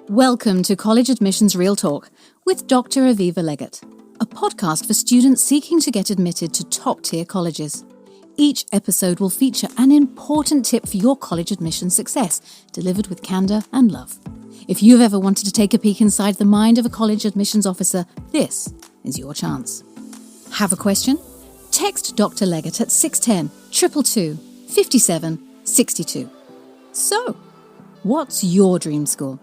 Welcome to College Admissions Real Talk with Dr. Aviva Legatt, a podcast for students seeking to get admitted to top-tier colleges. Each episode will feature an important tip for your college admission success, delivered with candour and love. If you've ever wanted to take a peek inside the mind of a college admissions officer, this is your chance. Have a question? Text Dr. Legatt at 610 222 57 62. So, what's your dream school?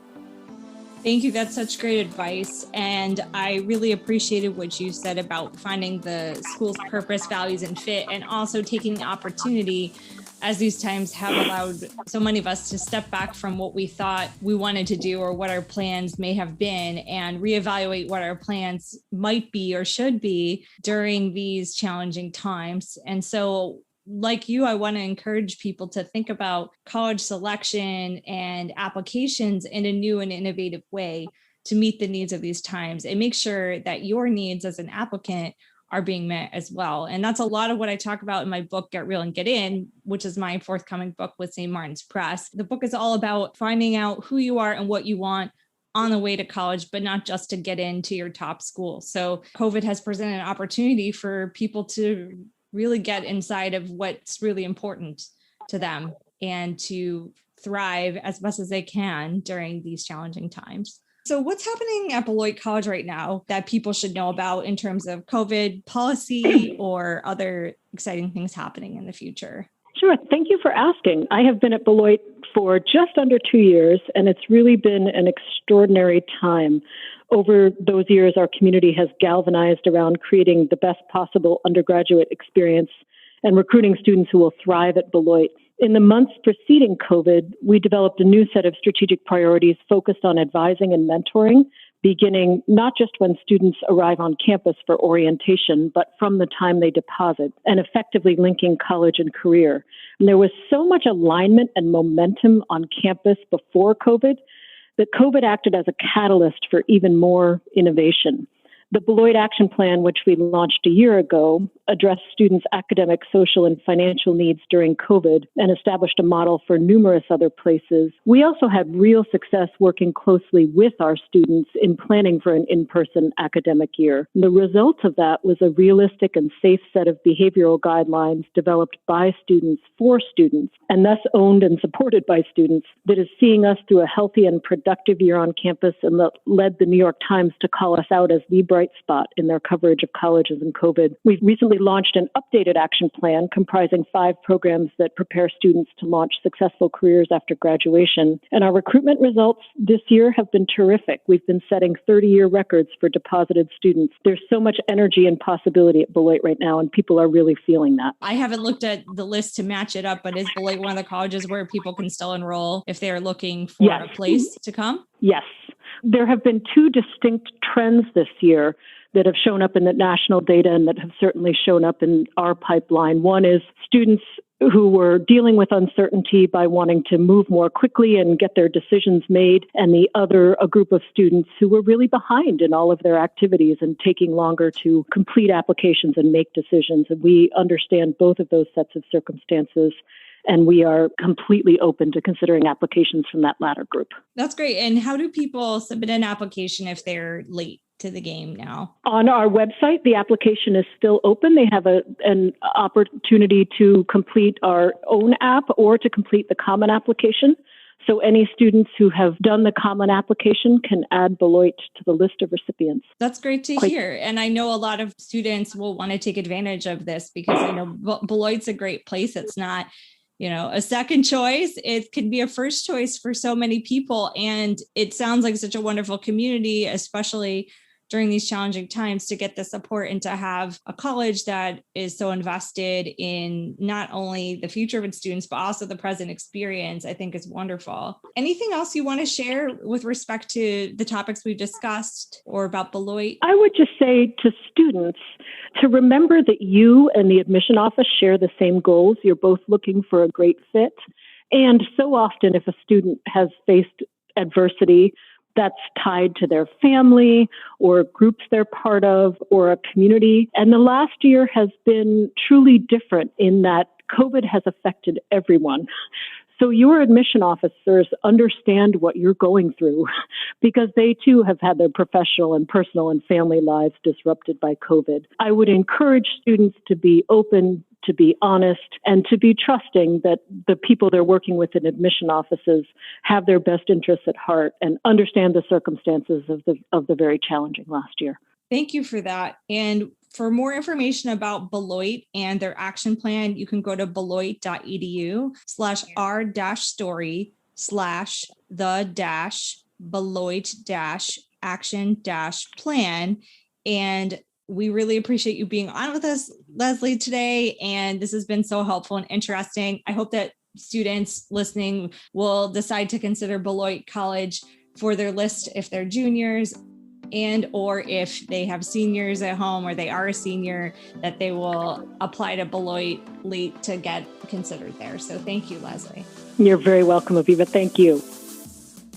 Thank you. That's such great advice. And I really appreciated what you said about finding the school's purpose, values, and fit, and also taking the opportunity, as these times have allowed so many of us to step back from what we thought we wanted to do or what our plans may have been and reevaluate what our plans might be or should be during these challenging times. And so, like you, I want to encourage people to think about college selection and applications in a new and innovative way to meet the needs of these times and make sure that your needs as an applicant are being met as well. And that's a lot of what I talk about in my book, Get Real and Get In, which is my forthcoming book with St. Martin's Press. The book is all about finding out who you are and what you want on the way to college, but not just to get into your top school. So COVID has presented an opportunity for people to really get inside of what's really important to them and to thrive as best as they can during these challenging times. So what's happening at Beloit College right now that people should know about in terms of COVID policy or other exciting things happening in the future? Sure. Thank you for asking. I have been at Beloit for just under 2 years, and it's really been an extraordinary time. Over those years, our community has galvanized around creating the best possible undergraduate experience and recruiting students who will thrive at Beloit. In the months preceding COVID, we developed a new set of strategic priorities focused on advising and mentoring, beginning not just when students arrive on campus for orientation, but from the time they deposit, and effectively linking college and career. And there was so much alignment and momentum on campus before COVID that COVID acted as a catalyst for even more innovation. The Beloit Action Plan, which we launched a year ago, addressed students' academic, social, and financial needs during COVID and established a model for numerous other places. We also had real success working closely with our students in planning for an in-person academic year. The result of that was a realistic and safe set of behavioral guidelines developed by students for students, and thus owned and supported by students, that is seeing us through a healthy and productive year on campus and that led the New York Times to call us out as the bright spot in their coverage of colleges and COVID. We've recently launched an updated action plan comprising 5 programs that prepare students to launch successful careers after graduation. And our recruitment results this year have been terrific. We've been setting 30-year records for deposited students. There's so much energy and possibility at Beloit right now, and people are really feeling that. I haven't looked at the list to match it up, but is Beloit one of the colleges where people can still enroll if they are looking for a place to come? Yes. There have been 2 distinct trends this year that have shown up in the national data and that have certainly shown up in our pipeline. One is students who were dealing with uncertainty by wanting to move more quickly and get their decisions made, and the other, a group of students who were really behind in all of their activities and taking longer to complete applications and make decisions. And we understand both of those sets of circumstances, and we are completely open to considering applications from that latter group. That's great. And how do people submit an application if they're late to the game now? On our website, the application is still open. They have an opportunity to complete our own app or to complete the common application. So any students who have done the common application can add Beloit to the list of recipients. That's great to hear. And I know a lot of students will want to take advantage of this because I know Beloit's a great place. It's not a second choice. It can be a first choice for so many people. And it sounds like such a wonderful community, especially during these challenging times, to get the support and to have a college that is so invested in not only the future of its students, but also the present experience, I think is wonderful. Anything else you want to share with respect to the topics we've discussed or about Beloit? I would just say to students to remember that you and the admission office share the same goals. You're both looking for a great fit. And so often if a student has faced adversity, that's tied to their family or groups they're part of or a community. And the last year has been truly different in that COVID has affected everyone. So your admission officers understand what you're going through because they too have had their professional and personal and family lives disrupted by COVID. I would encourage students to be open, to be honest, and to be trusting that the people they're working with in admission offices have their best interests at heart and understand the circumstances of the very challenging last year. Thank you for that. And for more information about Beloit and their action plan, you can go to beloit.edu/r-story/the-Beloit-action-plan. And we really appreciate you being on with us, Leslie, today. And this has been so helpful and interesting. I hope that students listening will decide to consider Beloit College for their list if they're juniors, and or if they have seniors at home or they are a senior, that they will apply to Beloit late to get considered there. So thank you, Leslie. You're very welcome, Aviva. Thank you.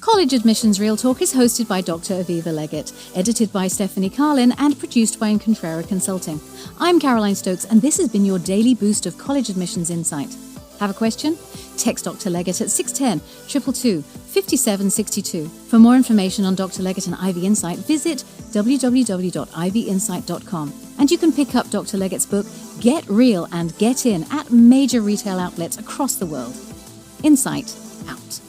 College Admissions Real Talk is hosted by Dr. Aviva Legatt, edited by Stephanie Carlin, and produced by Incontrera Consulting. I'm Caroline Stokes, and this has been your daily boost of college admissions insight. Have a question? Text Dr. Legatt at 610-222-5762. For more information on Dr. Legatt and Ivy Insight, visit www.ivyinsight.com. And you can pick up Dr. Legatt's book, Get Real and Get In, at major retail outlets across the world. Insight out.